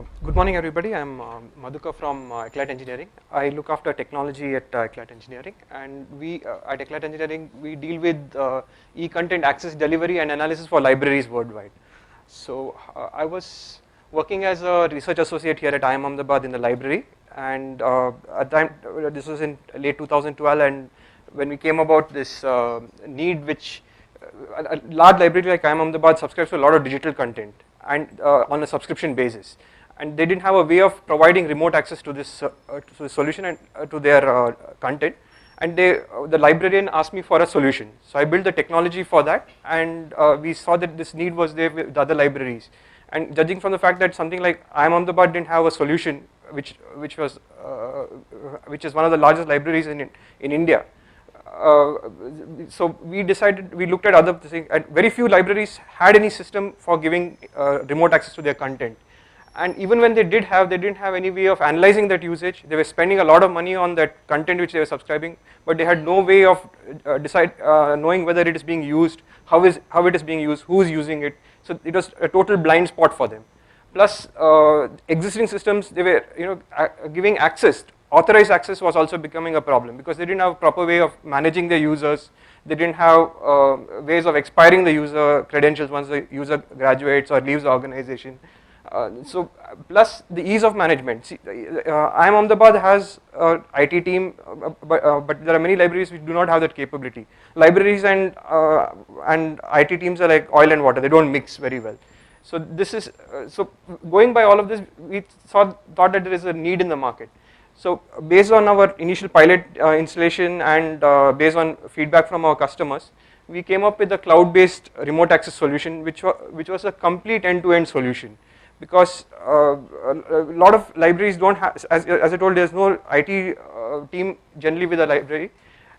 Good morning, everybody. I'm Madhuka from Eclat Engineering. I look after technology at Eclat Engineering, and we at Eclat Engineering we deal with e-content access delivery and analysis for libraries worldwide. So I was working as a research associate here at IIM Ahmedabad in the library, and at the time this was in late 2012, and when we came about this need, which a large library like IIM Ahmedabad subscribes to a lot of digital content and on a subscription basis, and they didn't have a way of providing remote access to this solution and to their content, and the librarian asked me for a solution. So I built the technology for that, and we saw that this need was there with the other libraries, and judging from the fact that something like IIM Ahmedabad didn't have a solution which is one of the largest libraries in India. So we looked at other things, and very few libraries had any system for giving remote access to their content. And even when they didn't have any way of analyzing that usage. They were spending a lot of money on that content which they were subscribing, but they had no way of knowing whether it is being used, how it is being used, who is using it. So it was a total blind spot for them. Plus, existing systems, they were giving access. Authorized access was also becoming a problem because they didn't have a proper way of managing their users. They didn't have ways of expiring the user credentials once the user graduates or leaves the organization. Plus the ease of management. See, IIM Ahmedabad has an IT team, but there are many libraries which do not have that capability. Libraries and IT teams are like oil and water; they don't mix very well. So this is going by all of this, we thought that there is a need in the market. So based on our initial pilot installation and based on feedback from our customers, we came up with a cloud-based remote access solution, which was a complete end-to-end solution. Because a lot of libraries don't have, as I told, there's no IT team generally with a library,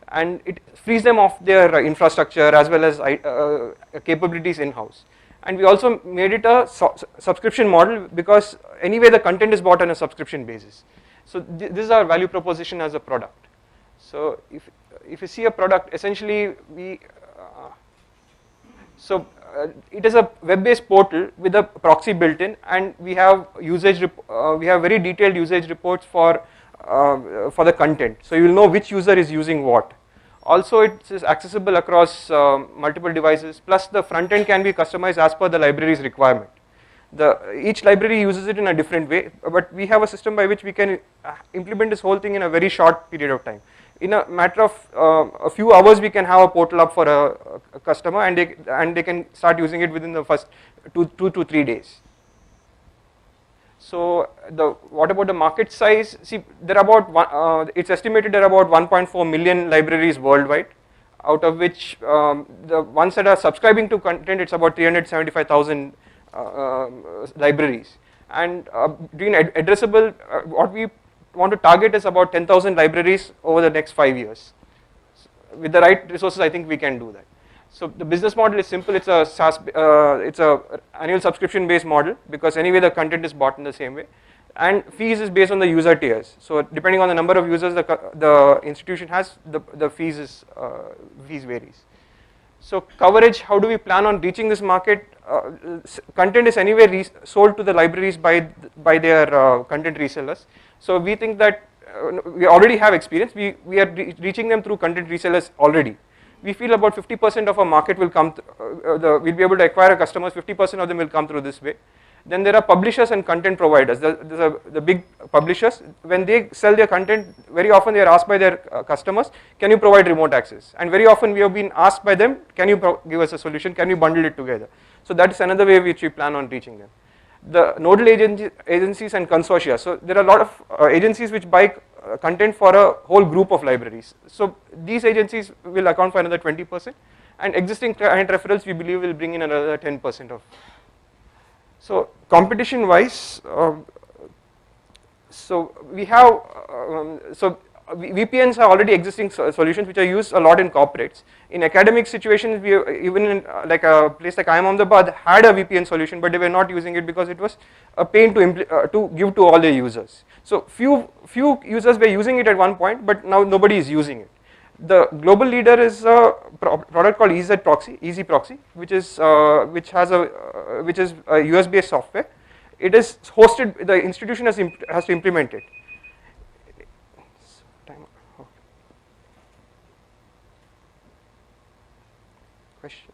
and it frees them off their infrastructure as well as capabilities in-house. And we also made it a subscription model because anyway the content is bought on a subscription basis. So this is our value proposition as a product. So if you see a product, essentially it is a web-based portal with a proxy built in, and we have very detailed usage reports for the content. So you will know which user is using what. Also, it is accessible across multiple devices. Plus, the front end can be customized as per the library's requirement. Each library uses it in a different way, but we have a system by which we can implement this whole thing in a very short period of time. In a matter of a few hours, we can have a portal up for a customer, and they can start using it within the first 2 to 3 days. So what about the market size? See, it's estimated there are about 1.4 million libraries worldwide, out of which the ones that are subscribing to content, it's about 375,000 libraries. And being addressable, what we want to target is about 10,000 libraries over the next 5 years. With the right resources, I think we can do that. So the business model is simple. It's a SaaS, it's a annual subscription based model because anyway the content is bought in the same way, and fees is based on the user tiers. So depending on the number of users the institution has, the fees varies. So coverage, how do we plan on reaching this market? Content is anyway sold to the libraries by their content resellers. So we think that we already have experience. We are reaching them through content resellers already. We feel about 50% of our market will come, we'll be able to acquire customers, 50% of them will come through this way. Then there are publishers and content providers. The big publishers, when they sell their content, very often they are asked by their customers, can you provide remote access? And very often we have been asked by them, can you give us a solution, can we bundle it together? So that is another way which we plan on reaching them. The nodal agencies and consortia. So there are a lot of agencies which buy content for a whole group of libraries. So these agencies will account for another 20%, and existing client referrals we believe will bring in another 10% of. So competition wise, we have VPNs are already existing solutions which are used a lot in corporates. In academic situations, even in like a place like IIM Ahmedabad had a VPN solution, but they were not using it because it was a pain to give to all their users. So few users were using it at one point, but now nobody is using it. The global leader is a product called Easy Proxy, which is a US-based software. It is hosted, the institution has to implement it. Questions?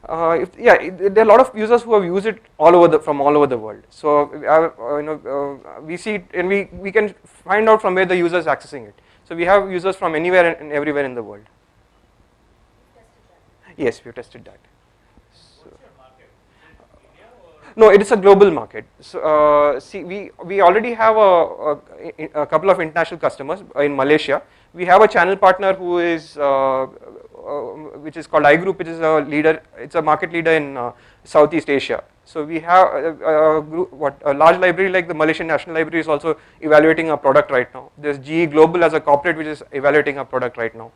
There are a lot of users who have used it from all over the world. So we see it, and we can find out from where the user is accessing it. So we have users from anywhere and everywhere in the world. Yes, we have tested that. No, it is a global market. So, see, we already have a couple of international customers in Malaysia. We have a channel partner who is which is called iGroup, which is a leader. It's a market leader in Southeast Asia. So we have a large library like the Malaysian National Library is also evaluating our product right now. There's GE Global as a corporate which is evaluating our product right now.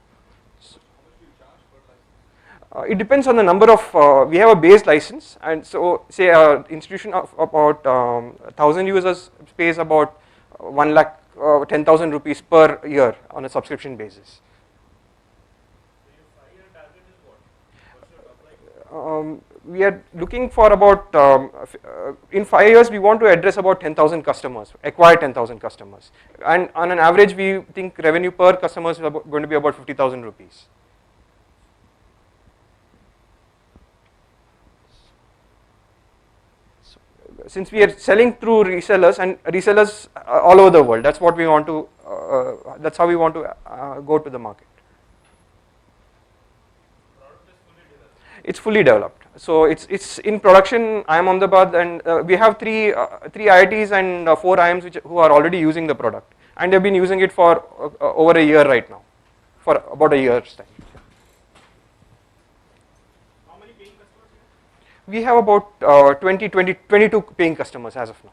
It depends on the number of, we have a base license, and so say an institution of about 1,000 users pays about 1,10,000 rupees per year on a subscription basis. We are looking for about, in 5 years we want to address about 10,000 customers, acquire 10,000 customers, and on an average we think revenue per customer is going to be about 50,000 rupees. Since we are selling through resellers and resellers all over the world, that's what we want to, that's how we want to go to the market. It's fully developed. So it's in production. I am Ahmedabad, and we have three IITs and 4 IIMs who are already using the product, and they've been using it for over a year right now, for about a year's time. We have about 22 paying customers as of now.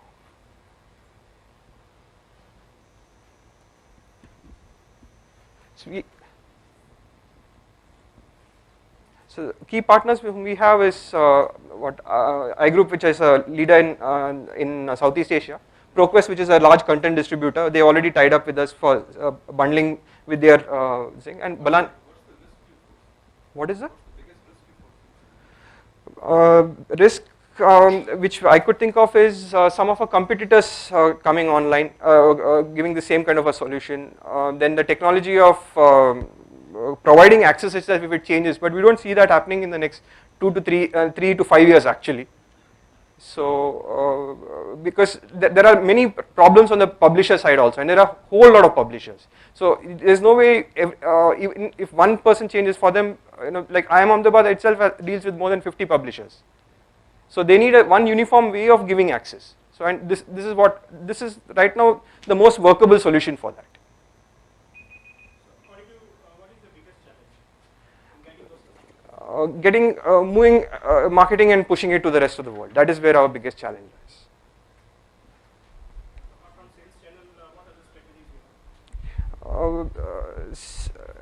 So key partners whom we have is iGroup, which is a leader in Southeast Asia. ProQuest, which is a large content distributor. They already tied up with us for bundling with their thing. And Balan. What is that? Risk which I could think of is some of our competitors coming online, giving the same kind of a solution. Then the technology of providing access itself if it changes, but we don't see that happening in the next 3 to 5 years actually. So because there are many problems on the publisher side also, and there are a whole lot of publishers. So there's no way even if one person changes for them, like I am Ahmedabad itself deals with more than 50 publishers. So they need one uniform way of giving access. So and this is right now the most workable solution for that. Moving marketing and pushing it to the rest of the world. That is where our biggest challenge is.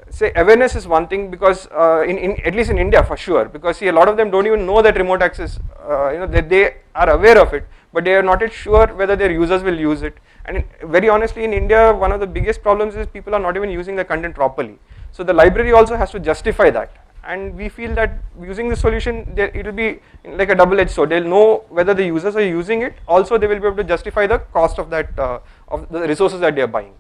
Say awareness is one thing, because at least in India for sure, because see a lot of them don't even know that remote access, that they are aware of it, but they are not yet sure whether their users will use it. And very honestly, in India, one of the biggest problems is people are not even using the content properly. So the library also has to justify that. And we feel that using the solution, it will be like a double-edged sword. They'll know whether the users are using it. Also, they will be able to justify the cost of that, of the resources that they are buying.